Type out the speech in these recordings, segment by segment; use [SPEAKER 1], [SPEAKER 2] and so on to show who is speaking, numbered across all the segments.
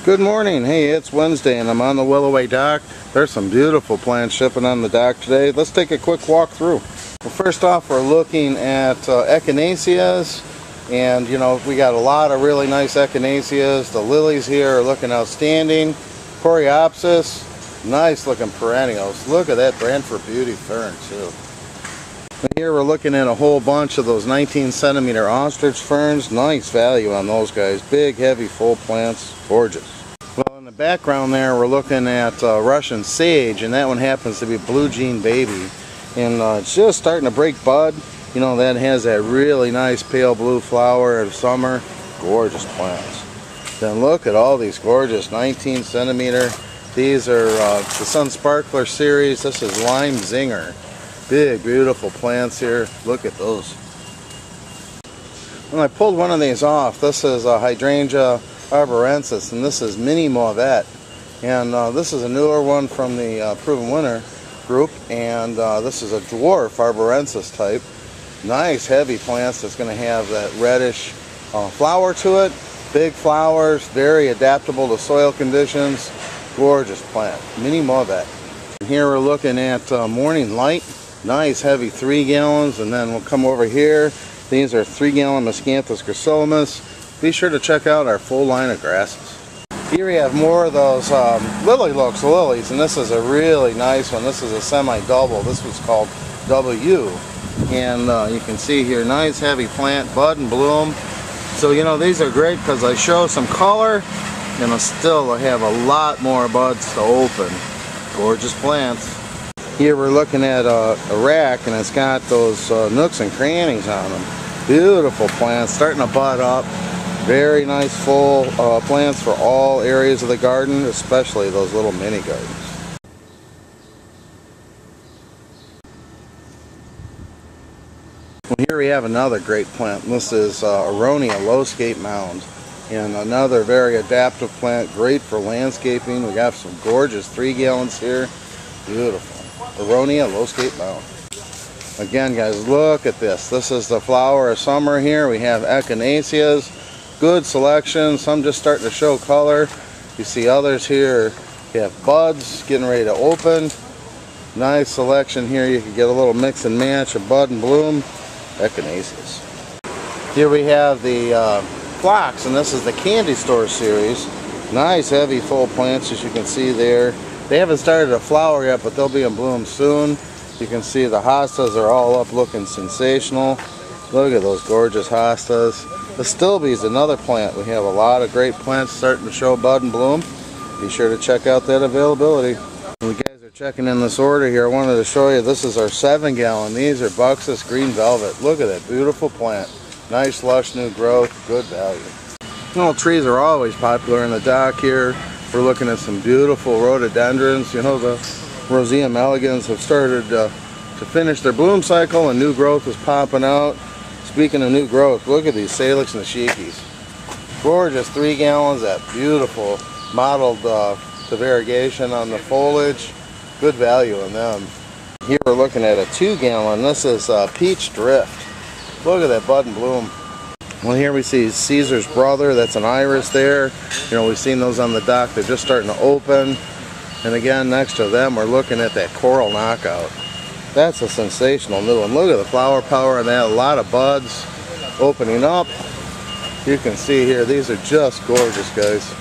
[SPEAKER 1] Good morning. Hey, it's Wednesday and I'm on the Willoway dock. There's some beautiful plants shipping on the dock today. Let's take a quick walk through. Well, first off, we're looking at echinaceas, and we got a lot of really nice echinaceas. The lilies here are looking outstanding. Coreopsis, nice looking perennials. Look at that Brantford Beauty fern too. And here we're looking at a whole bunch of those 19-centimeter ostrich ferns. Nice value on those guys. Big, heavy, full plants. Gorgeous. Well, in the background there, we're looking at Russian sage, and that one happens to be Blue Jean Baby. And it's just starting to break bud. That has that really nice pale blue flower of summer. Gorgeous plants. Then look at all these gorgeous 19-centimeter. These are the Sun Sparkler series. This is Lime Zinger. Big, beautiful plants here. Look at those. When I pulled one of these off, this is a Hydrangea arborensis, and this is Mini Mauvette. And this is a newer one from the Proven Winner group, and this is a dwarf arborensis type. Nice, heavy plants that's going to have that reddish flower to it. Big flowers, very adaptable to soil conditions. Gorgeous plant. Mini Mauvette. Here we're looking at Morning Light. Nice heavy 3 gallons, and then we'll come over here. These are 3-gallon Miscanthus gracilis. Be sure to check out our full line of grasses. Here we have more of those lily looks lilies, and this is a really nice one. This is a semi-double. This was called W, and you can see here, nice heavy plant, bud and bloom. So these are great because I show some color, and I have a lot more buds to open. Gorgeous plants. Here we're looking at a rack, and it's got those nooks and crannies on them. Beautiful plants, starting to bud up. Very nice full plants for all areas of the garden, especially those little mini gardens. Well, here we have another great plant. This is Aronia low-scape mound, and another very adaptive plant, great for landscaping. We got some gorgeous 3 gallons here. Beautiful. Aronia low-scape mound. Again, guys, look at this. This is the flower of summer here. We have echinaceas. Good selection. Some just starting to show color. You see others here. You have buds getting ready to open. Nice selection here. You can get a little mix and match of bud and bloom. Echinaceas. Here we have the phlox, and this is the Candy Store series. Nice heavy full plants, as you can see there. They haven't started to flower yet, but they'll be in bloom soon. You can see the hostas are all up looking sensational. Look at those gorgeous hostas. The Stilby is another plant. We have a lot of great plants starting to show bud and bloom. Be sure to check out that availability. When you guys are checking in this order here, I wanted to show you, this is our 7-gallon. These are Buxus Green Velvet. Look at that beautiful plant. Nice lush new growth, good value. Trees are always popular in the dock here. We're looking at some beautiful rhododendrons. The Roseum elegans have started to finish their bloom cycle, and new growth is popping out. Speaking of new growth, look at these Salix nashikis. Gorgeous 3 gallons, that beautiful mottled to variegation on the foliage. Good value in them. Here we're looking at a 2-gallon. This is Peach Drift. Look at that bud and bloom. Well, here we see Caesar's Brother. That's an iris there. We've seen those on the dock. They're just starting to open. And again, next to them, we're looking at that Coral Knockout. That's a sensational new one. Look at the flower power on that. A lot of buds opening up. You can see here, these are just gorgeous, guys.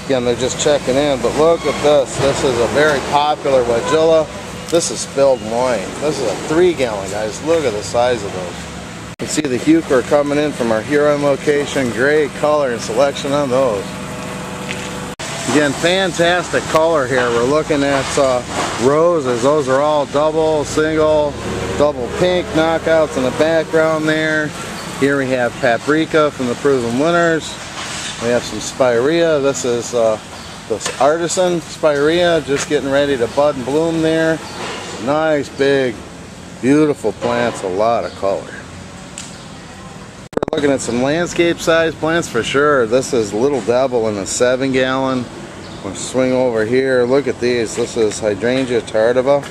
[SPEAKER 1] Again, they're just checking in, but look at this. This is a very popular Weigilla. This is spilled wine. This is a 3-gallon, guys. Look at the size of those. You can see the Heuchera coming in from our Huron location. Great color and selection on those. Again, fantastic color here. We're looking at roses. Those are all double, single, double pink knockouts in the background there. Here we have Paprika from the Proven Winners. We have some Spirea. This is this Artisan Spirea, just getting ready to bud and bloom there. Nice, big, beautiful plants, a lot of color. We're looking at some landscape size plants for sure. This is Little Devil in a 7-gallon. We'll swing over here. Look at these. This is Hydrangea tardiva,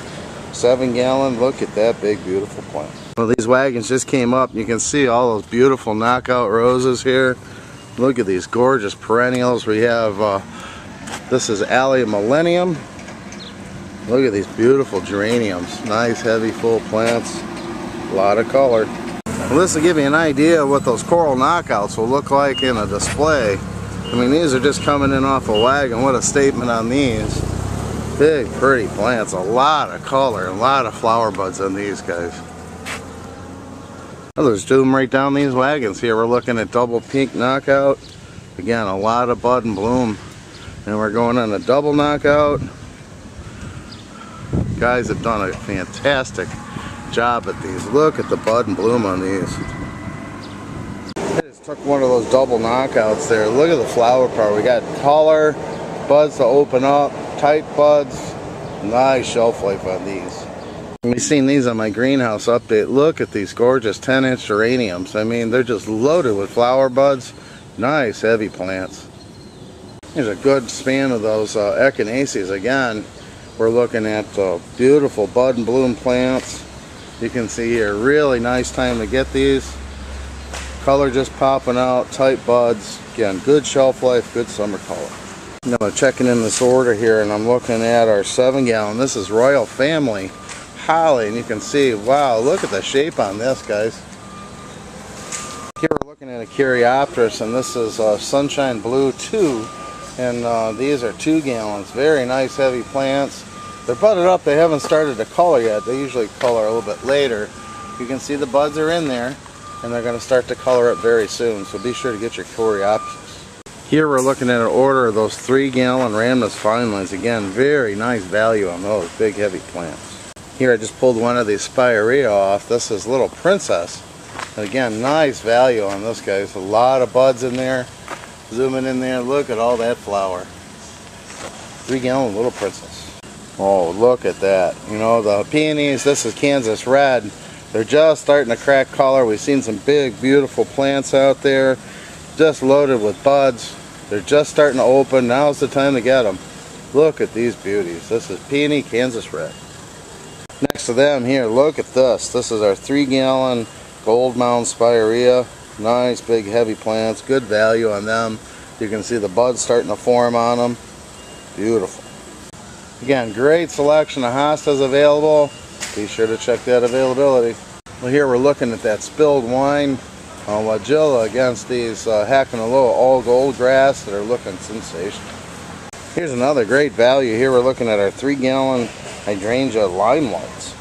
[SPEAKER 1] 7-gallon. Look at that big, beautiful plant. Well, these wagons just came up. You can see all those beautiful knockout roses here. Look at these gorgeous perennials. We have, this is Alley Millennium. Look at these beautiful geraniums. Nice, heavy, full plants. A lot of color. Well, this will give you an idea of what those coral knockouts will look like in a display. I mean, these are just coming in off a wagon. What a statement on these. Big, pretty plants. A lot of color. A lot of flower buds on these guys. Well, there's two of them right down these wagons. Here we're looking at double pink knockout. Again, a lot of bud and bloom. And we're going on a double knockout. Guys have done a fantastic job at these. Look at the bud and bloom on these. I just took one of those double knockouts there. Look at the flower part. We got color, buds to open up, tight buds. Nice shelf life on these. We've seen these on my greenhouse update. Look at these gorgeous 10-inch geraniums. I mean, they're just loaded with flower buds. Nice heavy plants. Here's a good span of those echinaceas. Again, we're looking at beautiful bud and bloom plants. You can see here, really nice time to get these. Color just popping out, tight buds. Again, good shelf life, good summer color. Now checking in this order here, and I'm looking at our 7-gallon. This is Royal Family Holly, and you can see, wow, look at the shape on this, guys. Here we're looking at a Caryopteris, and this is Sunshine Blue 2, and these are 2 gallons. Very nice heavy plants. They're budded up. They haven't started to color yet. They usually color a little bit later. You can see the buds are in there, and they're going to start to color up very soon, so be sure to get your Caryopteris. Here we're looking at an order of those 3-gallon Rhamnus finelines. Again, very nice value on those big heavy plants. Here I just pulled one of these Spirea off. This is Little Princess. And again, nice value on this, guys. A lot of buds in there. Zooming in there, look at all that flower. 3-gallon Little Princess. Oh, look at that. You know, the peonies, this is Kansas Red. They're just starting to crack color. We've seen some big, beautiful plants out there. Just loaded with buds. They're just starting to open. Now's the time to get them. Look at these beauties. This is Peony Kansas Red. Next to them here, look at this. This is our 3-gallon Gold Mound Spirea. Nice big heavy plants. Good value on them. You can see the buds starting to form on them. Beautiful. Again, great selection of hostas available. Be sure to check that availability. Well, here we're looking at that spilled wine Wagilla against these Hackanaloa all gold grass that are looking sensational. Here's another great value. Here we're looking at our 3-gallon hydrangea limelights.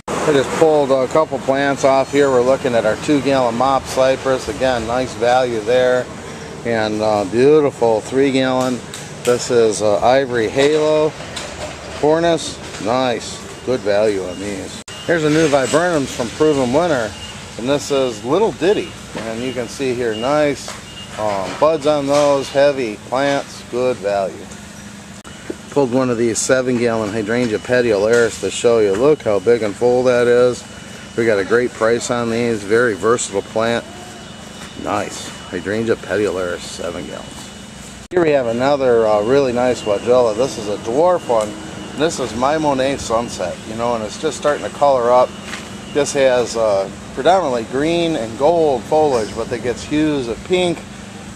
[SPEAKER 1] I just pulled a couple plants off here. We're looking at our 2-gallon mop cypress. Again, nice value there. And beautiful 3-gallon. This is Ivory Halo Cornus. Nice. Good value on these. Here's a new viburnums from Proven Winner. And this is Little Ditty. And you can see here, nice buds on those. Heavy plants. Good value. Pulled one of these 7-gallon hydrangea petiolaris to show you. Look how big and full that is. We got a great price on these. Very versatile plant. Nice. Hydrangea petiolaris, 7 gallons. Here we have another really nice Wagilla. This is a dwarf one. This is My Monet Sunset, you know, and it's just starting to color up. This has predominantly green and gold foliage, but it gets hues of pink,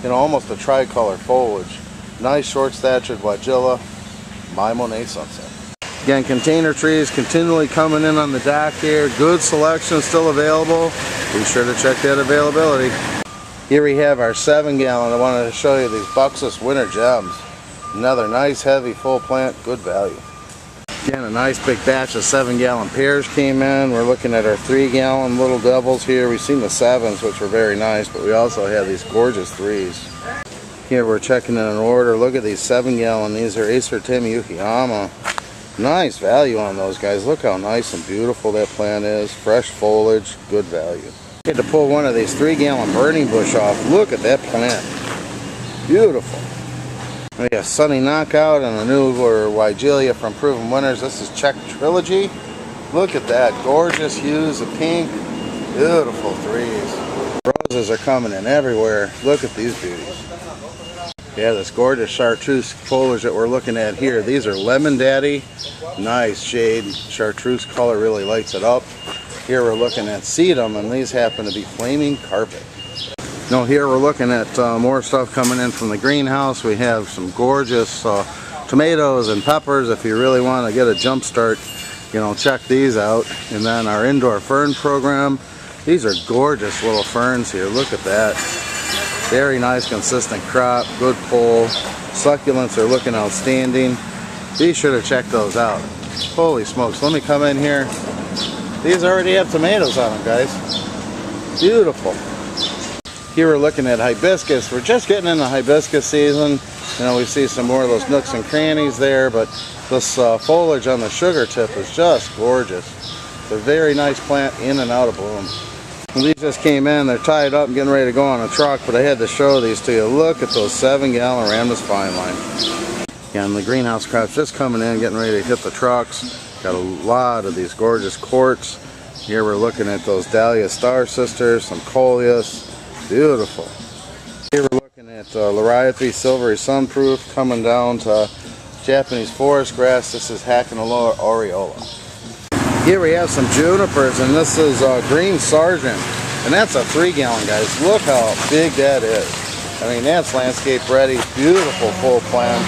[SPEAKER 1] you know, almost a tricolor foliage. Nice short-statured Wagilla. My Monet Sunset. Again, container trees continually coming in on the dock here. Good selection still available. Be sure to check that availability. Here we have our 7-gallon. I wanted to show you these Buxus Winter Gems. Another nice, heavy, full plant. Good value. Again, a nice big batch of 7-gallon pears came in. We're looking at our 3-gallon Little Devils here. We've seen the 7s, which were very nice, but we also have these gorgeous 3s. Here we're checking in an order. Look at these 7-gallon. These are Acer Yukiyama. Nice value on those guys. Look how nice and beautiful that plant is. Fresh foliage, good value. I had to pull one of these 3-gallon burning bush off. Look at that plant. Beautiful. We got Sunny Knockout and a new Weigelia from Proven Winners. This is Czech Trilogy. Look at that. Gorgeous hues of pink. Beautiful 3s. Roses are coming in everywhere. Look at these beauties. Yeah, this gorgeous chartreuse foliage that we're looking at here. These are Lemon Daddy. Nice shade. Chartreuse color really lights it up. Here we're looking at sedum, and these happen to be Flaming Carpet. Now here we're looking at more stuff coming in from the greenhouse. We have some gorgeous tomatoes and peppers. If you really want to get a jump start, you know, check these out. And then our indoor fern program. These are gorgeous little ferns here. Look at that. Very nice, consistent crop, good pull. Succulents are looking outstanding. Be sure to check those out. Holy smokes, let me come in here. These already have tomatoes on them, guys. Beautiful. Here we're looking at hibiscus. We're just getting into hibiscus season. You know, we see some more of those nooks and crannies there, but this foliage on the sugar tip is just gorgeous. It's a very nice plant in and out of bloom. And these just came in. They're tied up and getting ready to go on a truck, but I had to show these to you. Look at those 7-gallon Ramdas fine line. Again, the greenhouse crops just coming in, getting ready to hit the trucks. Got a lot of these gorgeous quartz. Here we're looking at those Dahlia Star Sisters, some coleus. Beautiful. Here we're looking at Lariathy Silvery Sunproof coming down to Japanese forest grass. This is Hakanaloa aureola. Here we have some junipers, and this is Green Sergeant, and that's a 3-gallon, guys. Look how big that is. I mean, that's landscape ready. Beautiful full plant.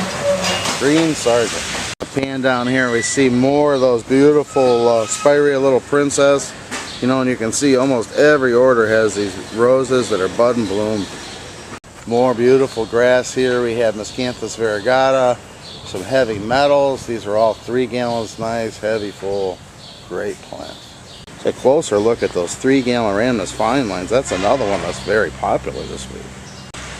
[SPEAKER 1] Green Sergeant. Pan down here, we see more of those beautiful Spirea Little Princess. You know, and you can see almost every order has these roses that are bud and bloom. More beautiful grass here. We have Miscanthus variegata, some heavy metals. These are all 3 gallons, nice, heavy, full, great plants. Take a closer look at those 3-gallon Ramdas fine lines. That's another one that's very popular this week.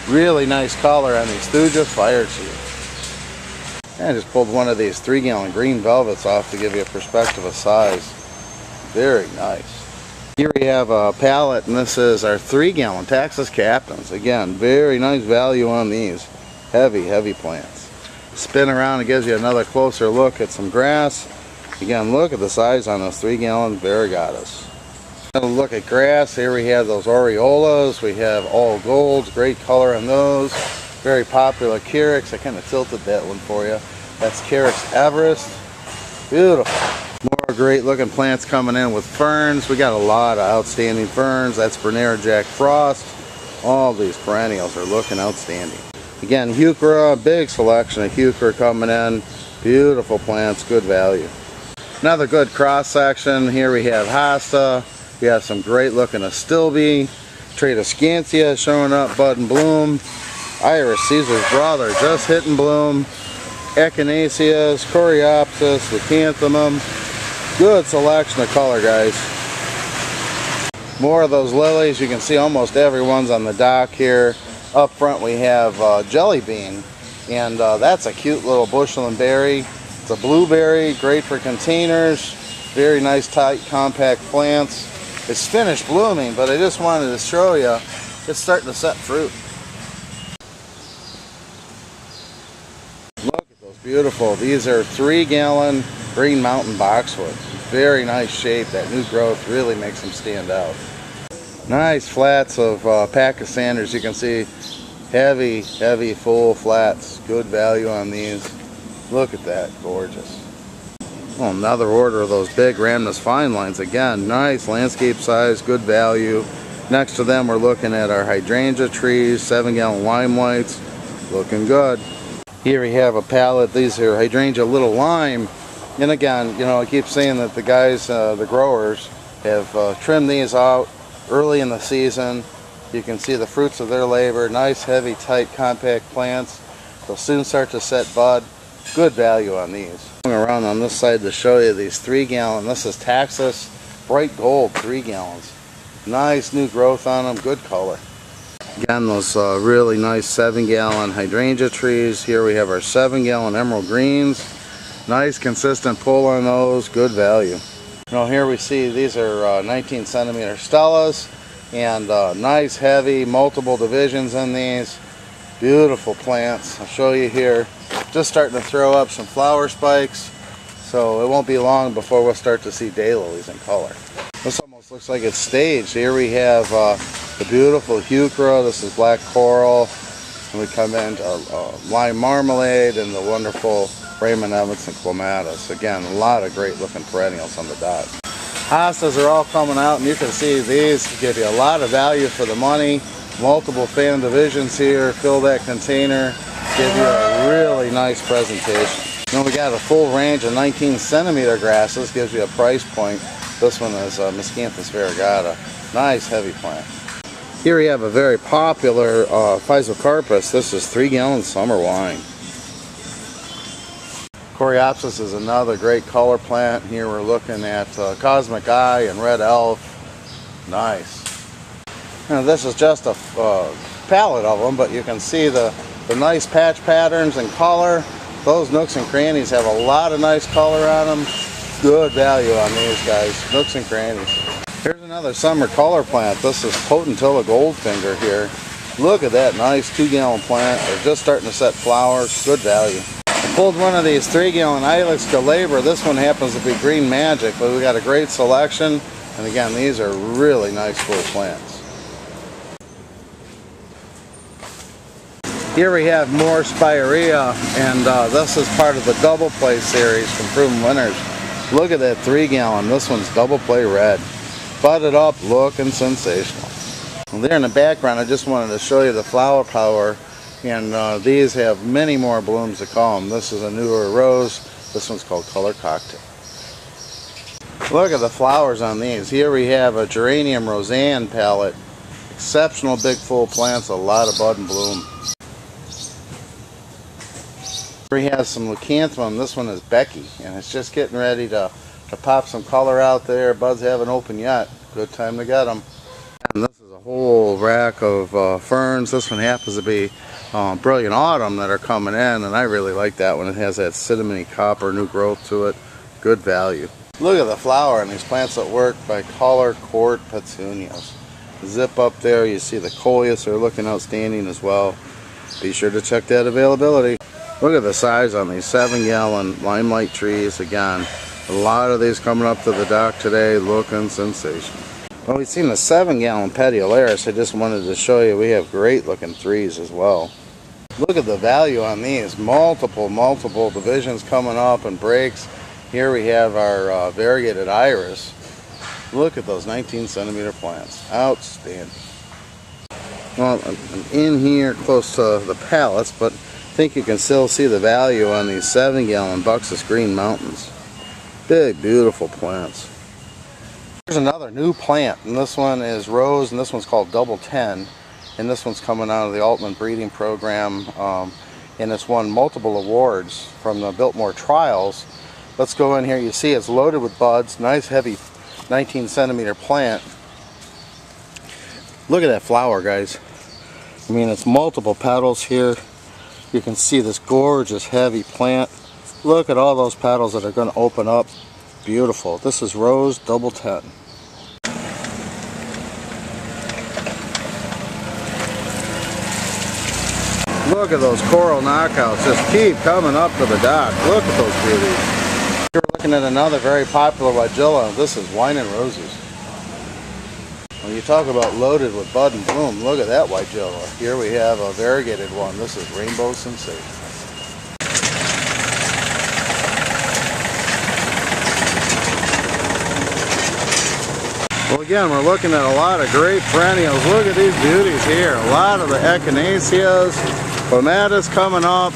[SPEAKER 1] Really nice color on these Thuja fire chiefs. I just pulled one of these 3-gallon green velvets off to give you a perspective of size. Very nice. Here we have a pallet, and this is our 3-gallon Texas Captains. Again, very nice value on these. Heavy, heavy plants. Spin around, it gives you another closer look at some grass. Again, look at the size on those 3-gallon variegatas. Another look at grass. Here we have those aureolas. We have all golds, great color on those. Very popular Carex. I kind of tilted that one for you. That's Carex Everest. Beautiful. More great looking plants coming in with ferns. We got a lot of outstanding ferns. That's Bernera Jack Frost. All these perennials are looking outstanding. Again, heuchera, big selection of heuchera coming in. Beautiful plants, good value. Another good cross section. Here we have hosta. We have some great looking astilbe. Tradescantia showing up, bud and bloom. Iris Caesar's brother just hitting bloom. Echinaceas, Coreopsis, Leucanthemum. Good selection of color, guys. More of those lilies. You can see almost everyone's on the dock here. Up front we have jelly bean, and that's a cute little bushel berry. It's a blueberry, great for containers. Very nice, tight, compact plants. It's finished blooming, but I just wanted to show you it's starting to set fruit. Look at those beautiful. These are 3-gallon Green Mountain boxwood. Very nice shape. That new growth really makes them stand out. Nice flats of Pachysanders. You can see heavy, heavy, full flats. Good value on these. Look at that. Gorgeous. Well, another order of those big Ramdas fine lines. Again, nice landscape size, good value. Next to them, we're looking at our hydrangea trees, 7-gallon lime whites. Looking good. Here we have a pallet. These are hydrangea little lime. And again, you know, I keep saying that the guys, the growers, have trimmed these out early in the season. You can see the fruits of their labor. Nice, heavy, tight, compact plants. They'll soon start to set bud. Good value on these. Going around on this side to show you these 3-gallon. This is Taxus Bright Gold 3 gallons. Nice new growth on them. Good color. Again, those really nice 7-gallon hydrangea trees. Here we have our 7-gallon emerald greens. Nice consistent pull on those, good value. Now here we see these are 19 centimeter Stellas, and nice heavy multiple divisions in these. Beautiful plants. I'll show you here. Just starting to throw up some flower spikes, so it won't be long before we'll start to see daylilies in color. This almost looks like it's staged. Here we have the beautiful heuchera. This is black coral, and we come into lime marmalade and the wonderful Raymond Evans and clematis. Again, a lot of great looking perennials on the dock. Hostas are all coming out, and you can see these give you a lot of value for the money. Multiple fan divisions here, fill that container, give you a really nice presentation. Then we got a full range of 19 centimeter grasses, gives you a price point. This one is Miscanthus variegata. Nice heavy plant. Here we have a very popular Physocarpus. This is 3 gallon summer wine. Coreopsis is another great color plant. Here we're looking at Cosmic Eye and Red Elf. Nice. Now this is just a palette of them, but you can see the nice patch patterns and color. Those nooks and crannies have a lot of nice color on them. Good value on these guys, nooks and crannies. Here's another summer color plant. This is Potentilla Goldfinger here. Look at that nice 2 gallon plant. They're just starting to set flowers. Good value. I pulled one of these 3 gallon Ilex Galabra. This one happens to be Green Magic, but we got a great selection. And again, these are really nice full plants. Here we have more Spirea, and this is part of the double play series from Proven Winners. Look at that 3 gallon. This one's double play red. Budded up, looking sensational. And there in the background, I just wanted to show you the flower power, and these have many more blooms to come. This is a newer rose. This one's called Color Cocktail. Look at the flowers on these. Here we have a Geranium Roseanne palette. Exceptional big full plants, a lot of bud and bloom. We have some Leucanthemum. This one is Becky, and it's just getting ready to pop some color out there. Buds haven't opened yet. Good time to get them. And this is a whole rack of ferns. This one happens to be Brilliant Autumn that are coming in, and I really like that one. It has that cinnamony copper new growth to it. Good value. Look at the flower on these plants that work by Color Court Petunias. Zip up there, you see the coleus are looking outstanding as well. Be sure to check that availability. Look at the size on these 7 gallon limelight trees. Again, a lot of these coming up to the dock today, looking sensational. Well, we've seen the 7 gallon Petiolaris. I just wanted to show you we have great looking 3s as well. Look at the value on these. Multiple divisions coming up and breaks. Here we have our variegated iris. Look at those 19 centimeter plants. Outstanding. Well, I'm in here close to the pallets, but I think you can still see the value on these 7 gallon Buxus Green Mountains. Big, beautiful plants. Here's another new plant, and this one is rose, and this one's called Double 10. And this one's coming out of the Altman breeding program, and it's won multiple awards from the Biltmore trials. Let's go in here. You see it's loaded with buds. Nice heavy 19 centimeter plant. Look at that flower, guys. I mean, it's multiple petals here. You can see this gorgeous heavy plant. Look at all those petals that are going to open up. Beautiful. This is Rose Double 10. Look at those coral knockouts. Just keep coming up to the dock. Look at those beauties. Here we're looking at another very popular Weigilla. This is Wine and Roses. When you talk about loaded with bud and bloom, look at that Weigilla. Here we have a variegated one. This is Rainbow Sensation. Well, again, we're looking at a lot of great perennials. Look at these beauties here. A lot of the echinaceas, clematis coming up.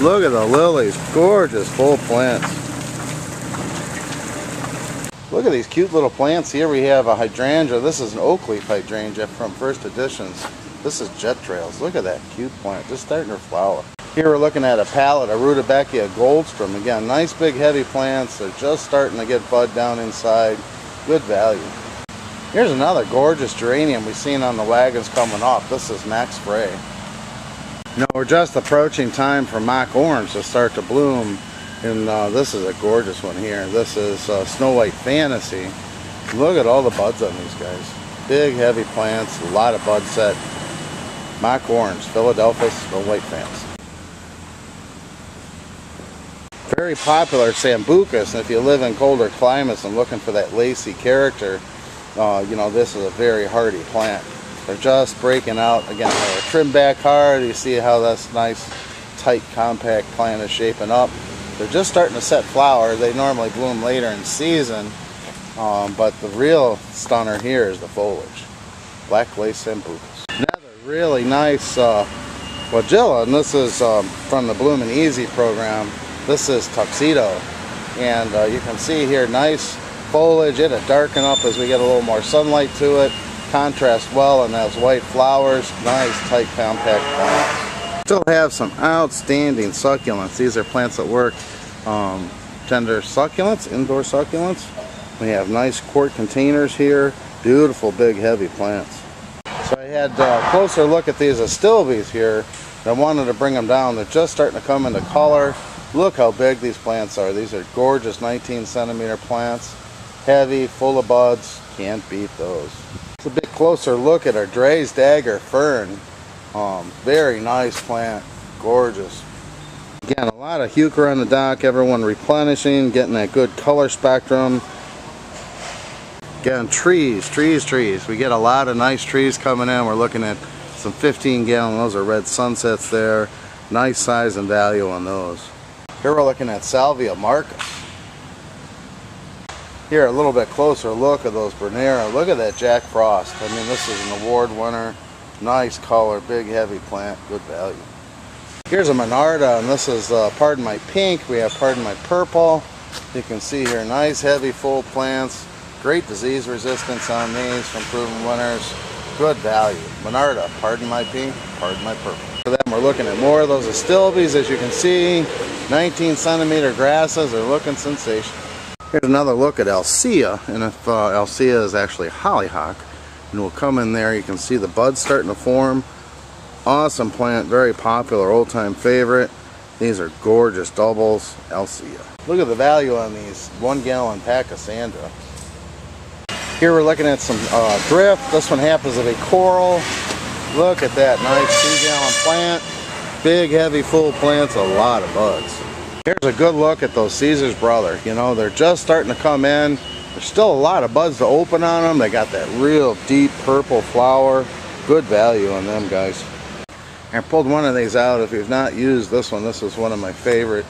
[SPEAKER 1] Look at the lilies. Gorgeous full plants. Look at these cute little plants. Here we have a hydrangea. This is an oak leaf hydrangea from First Editions. This is Jet Trails. Look at that cute plant, just starting to flower. Here we're looking at a palette, a Rudbeckia Goldstrom. Again, nice big heavy plants. They're just starting to get bud down inside. Good value. Here's another gorgeous geranium we've seen on the wagons coming off. This is Max Frey. You know, we're just approaching time for mock orange to start to bloom. And this is a gorgeous one here. This is Snow White Fantasy. Look at all the buds on these guys. Big, heavy plants, a lot of bud set. Mock Orange, Philadelphia Snow White Fantasy. Very popular Sambucus, and if you live in colder climates and looking for that lacy character, you know, this is a very hardy plant. They're just breaking out. Again, they're trimmed back hard. You see how this nice, tight, compact plant is shaping up. They're just starting to set flower. They normally bloom later in season, but the real stunner here is the foliage. Black Lace Sambucus. Another Really nice flagella, and this is from the Bloom and Easy program. This is Tuxedo, and you can see here nice foliage. It'll darken up as we get a little more sunlight to it. Contrast well in those white flowers. Nice tight compact plants. Still have some outstanding succulents. These are plants that work tender succulents, indoor succulents. We have nice quart containers here. Beautiful big heavy plants. So I had a closer look at these astilbes here. I wanted to bring them down. They're just starting to come into color. Look how big these plants are. These are gorgeous 19 centimeter plants. Heavy, full of buds. Can't beat those. It's a bit closer look at our Dre's Dagger Fern. Very nice plant. Gorgeous. Again, a lot of heuchera on the dock. Everyone replenishing, getting that good color spectrum. Again, trees. We get a lot of nice trees coming in. We're looking at some 15 gallon. Those are red sunsets there. Nice size and value on those. Here we're looking at Salvia marcus. Here a little bit closer look at those Bernera. Look at that Jack Frost. I mean, this is an award winner. Nice color, big heavy plant, good value. Here's a Monarda, and this is Pardon My Pink. We have Pardon My Purple. You can see here nice heavy full plants. Great disease resistance on these from proven winners. Good value. Monarda, Pardon My Pink, Pardon My Purple. For them, we're looking at more of those astilbes. As you can see, 19 centimeter grasses are looking sensational. Here's another look at Alcea, and if Alcea is actually hollyhock, and we'll come in there, you can see the buds starting to form. Awesome plant, very popular, old-time favorite. These are gorgeous doubles, Alcea. Look at the value on these 1 gallon Pachysandra. Here we're looking at some drift. This one happens to be coral. Look at that nice 2 gallon plant. Big, heavy, full plants, a lot of buds. Here's a good look at those Caesar's Brother. You know, they're just starting to come in. There's still a lot of buds to open on them. They got that real deep purple flower. Good value on them, guys. I pulled one of these out. If you've not used this one, this is one of my favorite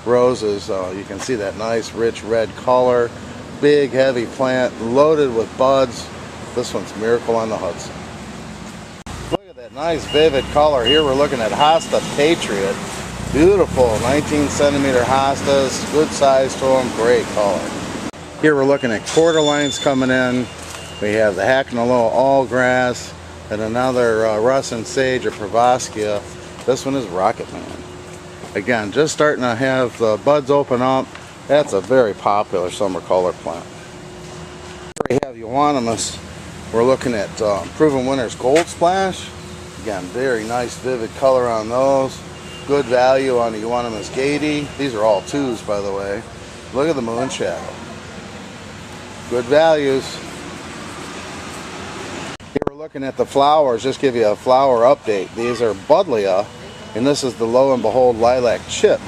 [SPEAKER 1] roses. You can see that nice rich red color. Big heavy plant loaded with buds. This one's Miracle on the Hudson. Look at that nice vivid color. Here we're looking at Hosta Patriot. Beautiful 19 centimeter hostas. Good size to them. Great color. Here we're looking at cordyline coming in. We have the Hacknalloa Allgrass and another Russin Sage or Pravaskia. This one is Rocket Man. Again, just starting to have the buds open up. That's a very popular summer color plant. Here we have Euonymus. We're looking at Proven Winners Gold Splash. Again, very nice vivid color on those. Good value on the Euonymus Gady. These are all 2s, by the way. Look at the moon shadow. Good values. Here we're looking at the flowers. Just give you a flower update. These are Buddleia, and this is the Lo and Behold Lilac Chip.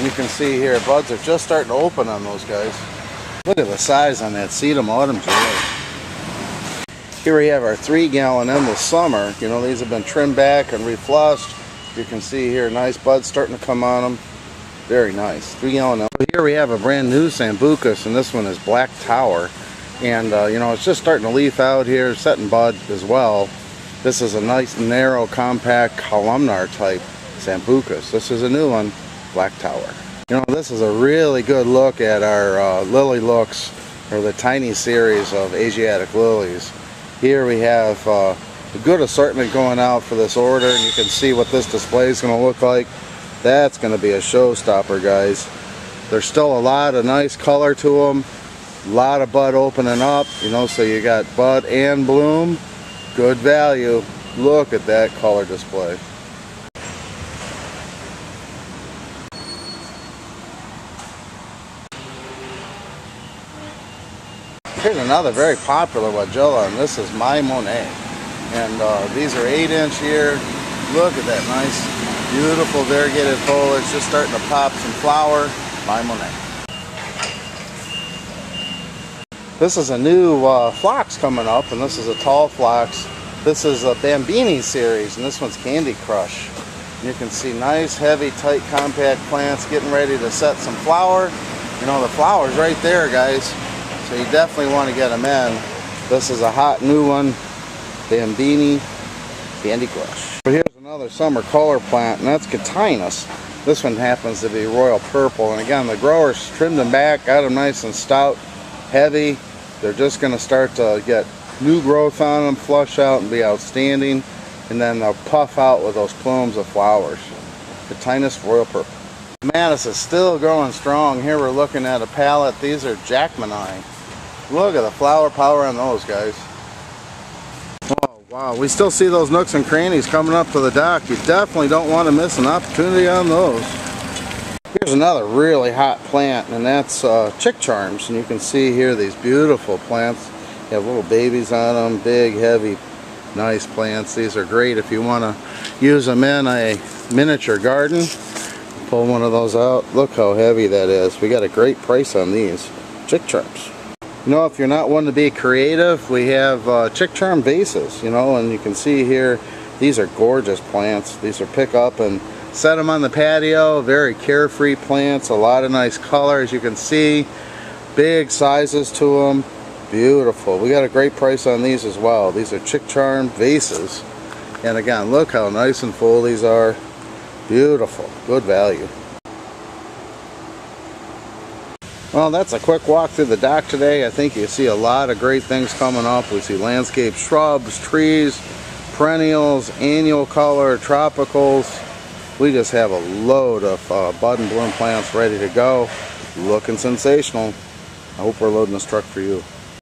[SPEAKER 1] You can see here, buds are just starting to open on those guys. Look at the size on that Sedum Autumn Joy. Here we have our 3 gallon Endless Summer. You know, these have been trimmed back and reflushed. You can see here, nice buds starting to come on them. Very nice. 3 gallon. Here we have a brand new Sambucus, and this one is Black Tower. And you know, it's just starting to leaf out here, setting bud as well. This is a nice, narrow, compact, columnar type Sambucus. This is a new one. Black Tower. You know, this is a really good look at our lily looks, or the tiny series of Asiatic lilies. Here we have a good assortment going out for this order, and you can see what this display is going to look like. That's going to be a showstopper, guys. There's still a lot of nice color to them, a lot of bud opening up, you know, so you got bud and bloom. Good value. Look at that color display. Here's another very popular Weigela, and this is My Monet. And these are 8-inch here. Look at that nice, beautiful variegated foliage, just starting to pop some flower. My Monet. This is a new phlox coming up, and this is a tall phlox. This is a Bambini series, and this one's Candy Crush. You can see nice, heavy, tight, compact plants getting ready to set some flower. You know, the flower's right there, guys. So you definitely want to get them in. This is a hot new one, Bambini. Candy Crush. But here's another summer color plant, and that's Cotinus. This one happens to be royal purple, and again, the growers trimmed them back, got them nice and stout, heavy. They're just going to start to get new growth on them, flush out, and be outstanding, and then they'll puff out with those plumes of flowers. Cotinus royal purple. Clematis is still going strong. Here we're looking at a pallet. These are Jackmanii. Look at the flower power on those guys. Oh wow, we still see those nooks and crannies coming up to the dock. You definitely don't want to miss an opportunity on those. Here's another really hot plant, and that's chick charms. And you can see here these beautiful plants. They have little babies on them, big, heavy, nice plants. These are great if you want to use them in a miniature garden. Pull one of those out. Look how heavy that is. We got a great price on these chick charms. You know, if you're not one to be creative, we have chick charm vases, you know, and you can see here, these are gorgeous plants. These are pick up and set them on the patio. Very carefree plants, a lot of nice colors. You can see big sizes to them. Beautiful. We got a great price on these as well. These are chick charm vases. And again, look how nice and full these are. Beautiful. Good value. Well, that's a quick walk through the dock today. I think you see a lot of great things coming up. We see landscape shrubs, trees, perennials, annual color, tropicals. We just have a load of bud and bloom plants ready to go. Looking sensational. I hope we're loading this truck for you.